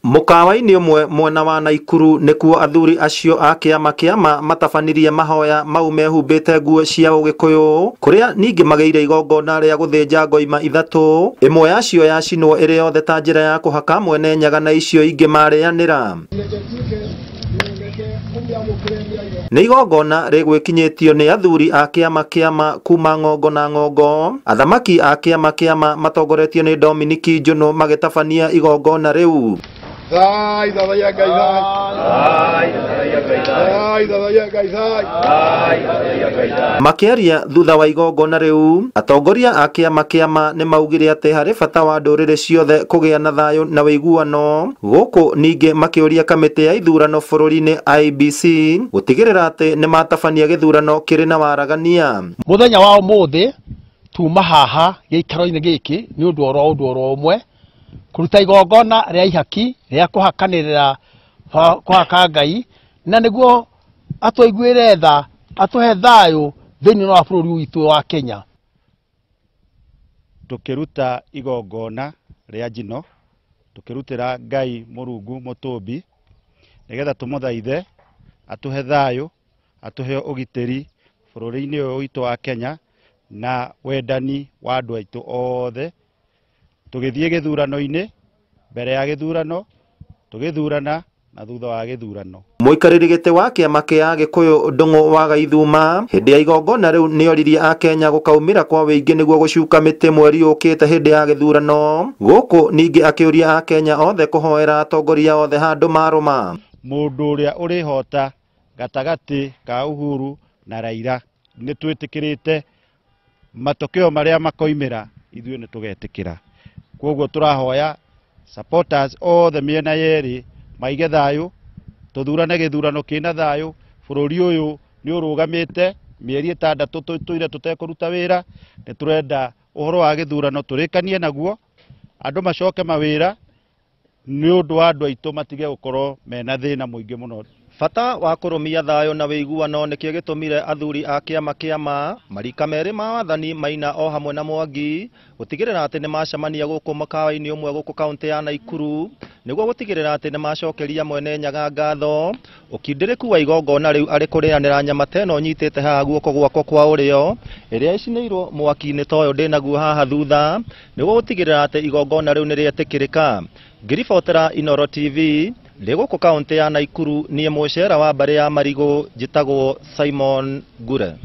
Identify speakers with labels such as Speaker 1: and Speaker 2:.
Speaker 1: Mukawa-ini umwe mwena wa Naikuru nikuo athuri acio a kiama kiama matabanirie mahoya mau mehumbite nguo cia Ugikuyu, kuria ningi mageire igongona ria guthinja ngoima ithatu, imwe yacio yacinwo iri yothe ta njira ya kuhaka mwene nyaga na icio ingi marianira. Ni igongona rigwikinyitio ni athuri a kiama kiama kuma ngongo na ngongo, athamaki a kiama kiama matongoretio ni Dominic Njuno magitabania igongona riu. Makiaria thutha wa igongona riu, atongoria a kiama kiama ni maugire ati hari bata wa ndurire ciothe kugia na thayo na wiguano, guku ningi makiuria kamiti ya ithurano bururi-ini IEBC gutigirira ati ni matabania githurano kiri na waragania.
Speaker 2: Muthenya wa umuthi tuma haha giikaro-ini giki ni undu oro umwe kuruta igongona ria ihaki ria kuhakanirira kuhaka Ngai na niguo atwaiguire tha atuhe thayo thiini wa bururi witu wa Kenya.
Speaker 3: Tukiruta igongona ria njino tukirutira Ngai Murungu Mutumbi nigetha tumuthaithe atuhe thayo atuhe ugitiri bururi-ini uyu witu wa Kenya na wendani wa andu aitu othe. Tugithie githurano-ini, mbere ya githurano, tugithurana na thutha wa githurano.
Speaker 1: Muikariri giti wa kiama kia Gikuyu Ndung'u wa Gaithuma hindi ya igongona riu nioririe a Kenya gukaumira kwa wingi niguo gucuka miti mweri ukite hindi ya githurano, guku ningi akiuria a Kenya othe kuhoera atongoria othe handu maruma.
Speaker 3: Mundu uria urihota gatagati ka Uhuru na Raila ni twitikirite matokeo maria makoimira ithuĩ ni tugetikira. Koguo turahoya supporters othe miena yeri maige thayo tuthurane githurano kina thayo. Bururi uyu ni urugamite mieri 6 tuire tutekuruta wira, ni turenda uhoro wa githurano turikanie naguo andu macoke mawira ni undu wa andu aitu matige gukorwo mena thina muingi muno.
Speaker 1: Bata wa kurumia thayo na wiguano nikio gitumire athuri a kiama kiama marika meri ma wathani Maina o hamwe na Mwangi gutigirira ati ni macemania guku mukawa-ini umwe guku kaunti ya Naikuru niguo gutigirira ati ni macokeria mwene nyaga ngatho. Ukindiriku wa igongona riu ari kurianira nyama teno nyitite haha guoko gwako kwa urio iria iciniirwo mwaki-ini toyo ndinaguo haha thutha niguo gutigirira ati igongona riu ni rietikirika. Ngiribotera Inooro TV Leguko kaunti ya Naikuru ni mucera wa mbare ya Marigo njitagwo Simon Ngure.